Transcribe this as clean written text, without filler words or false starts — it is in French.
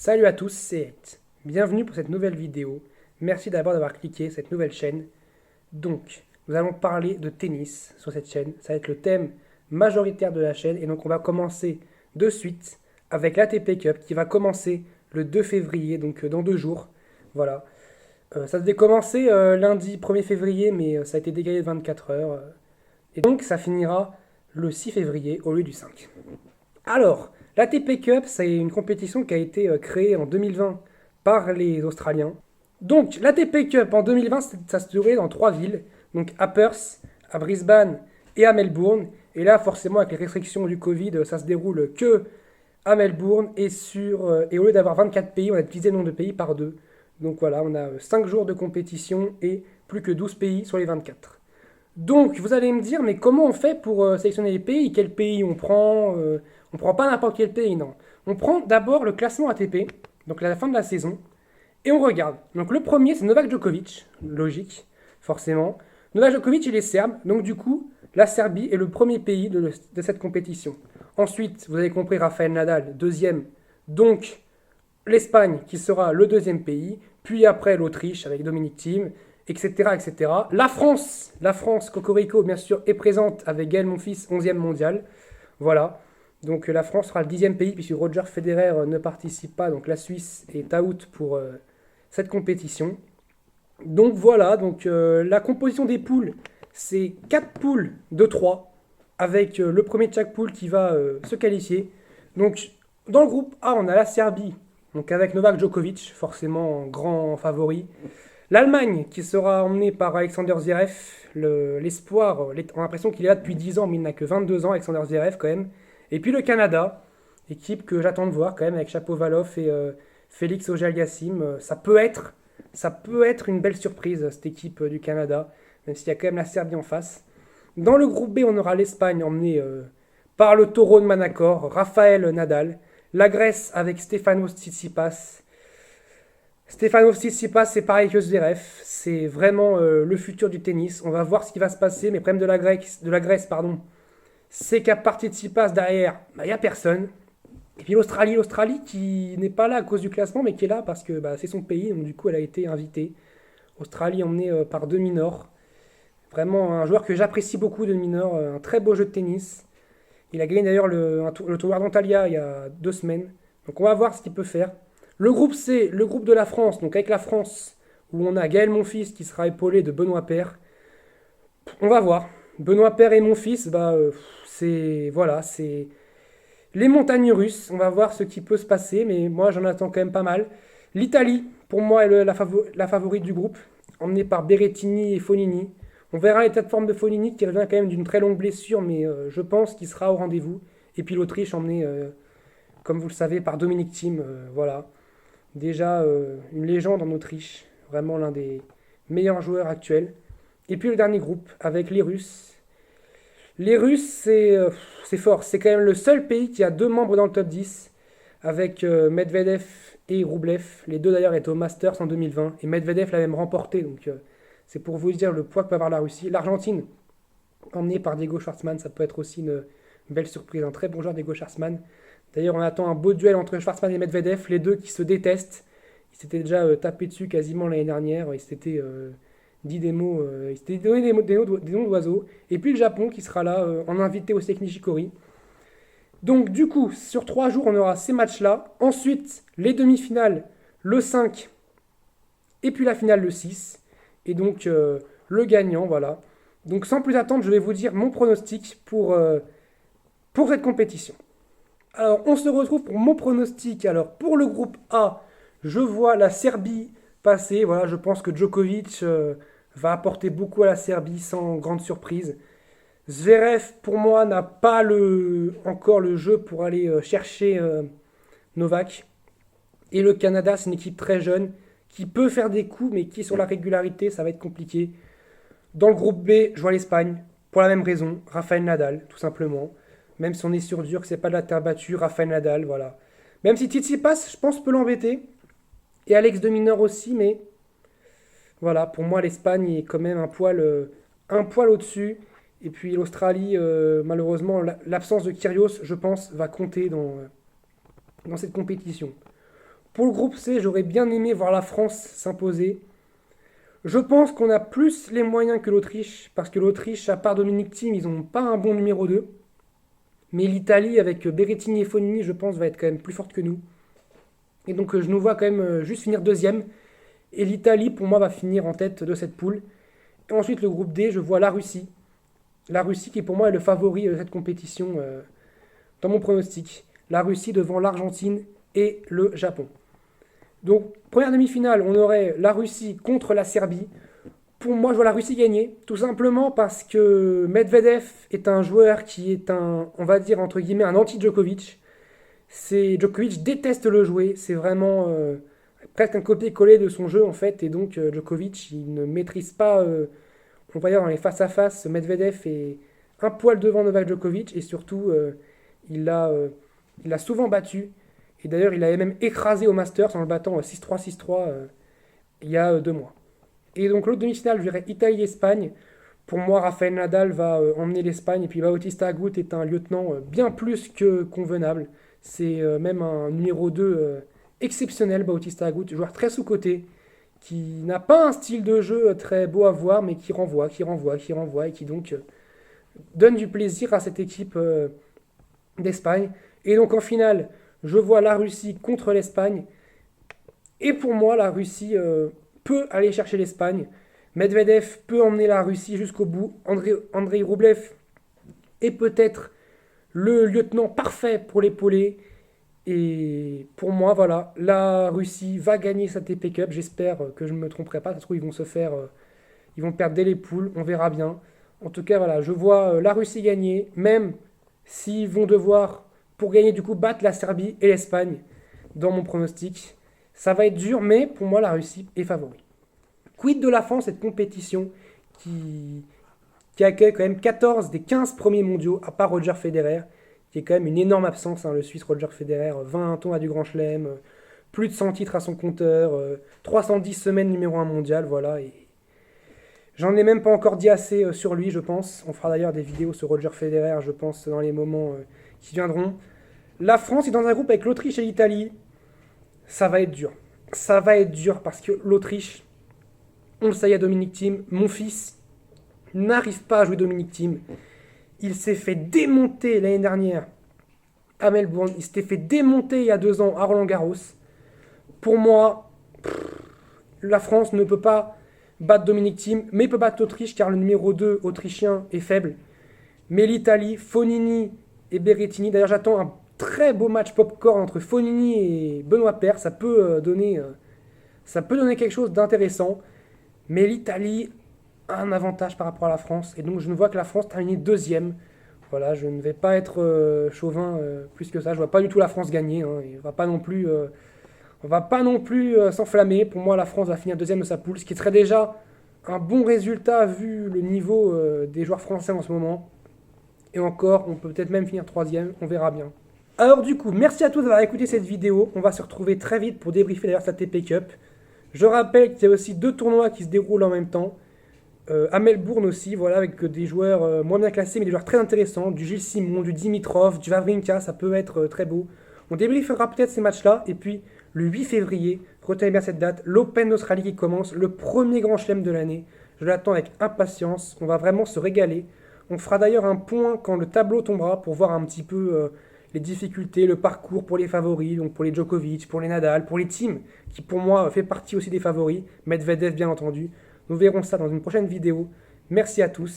Salut à tous, c'est Ed. Bienvenue pour cette nouvelle vidéo. Merci d'abord d'avoir cliqué cette nouvelle chaîne. Donc, nous allons parler de tennis sur cette chaîne. Ça va être le thème majoritaire de la chaîne. Et donc, on va commencer de suite avec l'ATP Cup qui va commencer le 2 février, donc dans 2 jours. Voilà. Ça devait commencer lundi 1er février, mais ça a été décalé de 24 heures. Et donc, ça finira le 6 février au lieu du 5. Alors, l'ATP Cup, c'est une compétition qui a été créée en 2020 par les Australiens. Donc, l'ATP Cup en 2020, ça se déroulait dans 3 villes, donc à Perth, à Brisbane et à Melbourne. Et là, forcément, avec les restrictions du Covid, ça se déroule que à Melbourne et au lieu d'avoir 24 pays, on a divisé le nombre de pays par deux. Donc voilà, on a 5 jours de compétition et plus que 12 pays sur les 24. Donc, vous allez me dire, mais comment on fait pour sélectionner les pays? Quel pays on prend? On prend pas n'importe quel pays, non. On prend d'abord le classement ATP, donc à la fin de la saison, et on regarde. Donc le premier, c'est Novak Djokovic, logique, forcément. Novak Djokovic, il est serbe, donc du coup, la Serbie est le premier pays de cette compétition. Ensuite, vous avez compris, Rafael Nadal, deuxième, donc l'Espagne qui sera le deuxième pays, puis après l'Autriche avec Dominic Thiem, etc., etc. La France, Cocorico, bien sûr, est présente avec Gaël Monfils, 11e mondial. Voilà. Donc la France sera le 10e pays puisque Roger Federer ne participe pas, donc la Suisse est out pour cette compétition. Donc voilà, donc la composition des poules, c'est 4 poules de 3 avec le premier de chaque poule qui va se qualifier. Donc dans le groupe A, on a la Serbie, donc avec Novak Djokovic, forcément grand favori. L'Allemagne qui sera emmenée par Alexander Zverev, l'espoir, on a l'impression qu'il est là depuis 10 ans, mais il n'a que 22 ans, Alexander Zverev quand même. Et puis le Canada, équipe que j'attends de voir quand même avec Shapovalov et Félix Auger-Aliassime. Ça peut être une belle surprise cette équipe du Canada, même s'il y a quand même la Serbie en face. Dans le groupe B, on aura l'Espagne emmenée par le taureau de Manacor, Rafael Nadal. La Grèce avec Stefanos Tsitsipas. Stefanos Tsitsipas, c'est pareil que Zverev. C'est vraiment le futur du tennis. On va voir ce qui va se passer. Mais le problème de la Grèce, pardon, c'est qu'à part Tsitsipas derrière, il n'y a personne. Et puis l'Australie qui n'est pas là à cause du classement, mais qui est là parce que c'est son pays, donc du coup elle a été invitée. Australie emmenée par De Minaur. Vraiment un joueur que j'apprécie beaucoup, De Minaur, un très beau jeu de tennis. Il a gagné d'ailleurs le tournoi d'Antalya il y a 2 semaines. Donc on va voir ce qu'il peut faire. Le groupe C, le groupe de la France, donc avec la France, où on a Gaël Monfils qui sera épaulé de Benoît Paire. On va voir. Benoît Paire et Monfils, c'est les montagnes russes. On va voir ce qui peut se passer, mais moi j'en attends quand même pas mal. L'Italie, pour moi, est la favorite du groupe, emmenée par Berrettini et Fonini. On verra l'état de forme de Fonini qui revient quand même d'une très longue blessure, mais je pense qu'il sera au rendez-vous. Et puis l'Autriche emmenée, comme vous le savez, par Dominic Thiem. Voilà. Déjà une légende en Autriche, vraiment l'un des meilleurs joueurs actuels. Et puis le dernier groupe avec les Russes. Les Russes, c'est fort. C'est quand même le seul pays qui a 2 membres dans le top 10, avec Medvedev et Rublev. Les deux d'ailleurs étaient au Masters en 2020, et Medvedev l'a même remporté. Donc c'est pour vous dire le poids que peut avoir la Russie. L'Argentine, emmenée par Diego Schwartzmann, ça peut être aussi une belle surprise. Un très bon joueur, Diego Schwartzmann. D'ailleurs, on attend un beau duel entre Schwartzmann et Medvedev, les deux qui se détestent. Ils s'étaient déjà tapés dessus quasiment l'année dernière. Ils s'étaient dit des mots, ils s'étaient donné des noms d'oiseaux. Et puis le Japon qui sera là en invité au Seiki Nishikori. Donc du coup, sur 3 jours, on aura ces matchs-là. Ensuite, les demi-finales, le 5, et puis la finale, le 6. Et donc, le gagnant, voilà. Donc sans plus attendre, je vais vous dire mon pronostic pour cette compétition. Alors, on se retrouve pour mon pronostic. Alors, pour le groupe A, je vois la Serbie passer. Voilà, je pense que Djokovic va apporter beaucoup à la Serbie sans grande surprise. Zverev, pour moi, n'a pas encore le jeu pour aller chercher Novak. Et le Canada, c'est une équipe très jeune qui peut faire des coups, mais qui, sur la régularité, ça va être compliqué. Dans le groupe B, je vois l'Espagne, pour la même raison. Rafael Nadal, tout simplement. Même si on est sur dur, que c'est pas de la terre battue, Rafael Nadal, voilà. Même si Tsitsipas, je pense, peut l'embêter. Et Alex de Minaur aussi, mais voilà, pour moi, l'Espagne est quand même un poil au-dessus. Et puis l'Australie, malheureusement, l'absence de Kyrgios, je pense, va compter dans cette compétition. Pour le groupe C, j'aurais bien aimé voir la France s'imposer. Je pense qu'on a plus les moyens que l'Autriche, parce que l'Autriche, à part Dominic Thiem, ils n'ont pas un bon numéro 2. Mais l'Italie, avec Berrettini et Fognini, je pense, va être quand même plus forte que nous. Et donc je nous vois quand même juste finir deuxième. Et l'Italie, pour moi, va finir en tête de cette poule. Et ensuite, le groupe D, je vois la Russie. La Russie qui, pour moi, est le favori de cette compétition dans mon pronostic. La Russie devant l'Argentine et le Japon. Donc, première demi-finale, on aurait la Russie contre la Serbie. Pour moi, je vois la Russie gagner, tout simplement parce que Medvedev est un joueur qui est un, on va dire, entre guillemets, un anti-Djokovic. Djokovic déteste le jouer, c'est vraiment presque un copier-coller de son jeu en fait, et donc Djokovic, il ne maîtrise pas, on va dire, dans les face-à-face, Medvedev est un poil devant Novak Djokovic, et surtout, il l'a il l'a souvent battu, et d'ailleurs, il avait même écrasé au Masters en le battant 6-3, 6-3 il y a 2 mois. Et donc l'autre demi-finale, je dirais Italie-Espagne. Pour moi, Rafael Nadal va emmener l'Espagne, et puis Bautista Agut est un lieutenant bien plus que convenable. C'est même un numéro 2 exceptionnel, Bautista Agut, joueur très sous-coté, qui n'a pas un style de jeu très beau à voir, mais qui renvoie, qui renvoie, qui renvoie, et qui donc donne du plaisir à cette équipe d'Espagne. Et donc en finale, je vois la Russie contre l'Espagne. Et pour moi, la Russie peut aller chercher l'Espagne. Medvedev peut emmener la Russie jusqu'au bout. Andrei Rublev est peut-être le lieutenant parfait pour l'épauler. Et pour moi, voilà, la Russie va gagner sa TP Cup. J'espère que je ne me tromperai pas. Ça se trouve, ils vont perdre dès les poules. On verra bien. En tout cas, voilà, je vois la Russie gagner, même s'ils vont devoir, pour gagner du coup, battre la Serbie et l'Espagne dans mon pronostic. Ça va être dur, mais pour moi, la Russie est favori. Quid de la France, cette compétition qui accueille quand même 14 des 15 premiers mondiaux, à part Roger Federer, qui est quand même une énorme absence, hein, le Suisse Roger Federer, 20 ans à du Grand Chelem, plus de 100 titres à son compteur, 310 semaines numéro 1 mondial, voilà. Et j'en ai même pas encore dit assez sur lui, je pense. On fera d'ailleurs des vidéos sur Roger Federer, je pense, dans les moments qui viendront. La France est dans un groupe avec l'Autriche et l'Italie. Ça va être dur. Ça va être dur parce que l'Autriche, on le sait, il y a Dominic Thiem. Mon fils n'arrive pas à jouer Dominic Thiem. Il s'est fait démonter l'année dernière à Melbourne. Il s'était fait démonter il y a 2 ans à Roland-Garros. Pour moi, la France ne peut pas battre Dominic Thiem, mais il peut battre l'Autriche car le numéro 2 autrichien est faible. Mais l'Italie, Fognini et Berrettini. D'ailleurs, j'attends un très beau match popcorn entre Fognini et Benoît Paire. Ça peut donner quelque chose d'intéressant. Mais l'Italie a un avantage par rapport à la France. Et donc, je ne vois que la France terminer deuxième. Voilà, je ne vais pas être chauvin plus que ça. Je ne vois pas du tout la France gagner. Hein. On va pas non plus s'enflammer. Pour moi, la France va finir deuxième de sa poule, ce qui serait déjà un bon résultat vu le niveau des joueurs français en ce moment. Et encore, on peut peut-être même finir troisième. On verra bien. Alors du coup, merci à tous d'avoir écouté cette vidéo. On va se retrouver très vite pour débriefer d'ailleurs sa TP Cup. Je rappelle qu'il y a aussi 2 tournois qui se déroulent en même temps. À Melbourne aussi, voilà, avec des joueurs moins bien classés, mais des joueurs très intéressants. Du Gilles Simon, du Dimitrov, du Wawrinka, ça peut être très beau. On débriefera peut-être ces matchs-là. Et puis, le 8 février, retenez bien cette date, l'Open d'Australie qui commence, le premier grand chelem de l'année. Je l'attends avec impatience. On va vraiment se régaler. On fera d'ailleurs un point quand le tableau tombera pour voir un petit peu les difficultés, le parcours pour les favoris, donc pour les Djokovic, pour les Nadal, pour les teams, qui pour moi fait partie aussi des favoris, Medvedev bien entendu. Nous verrons ça dans une prochaine vidéo. Merci à tous.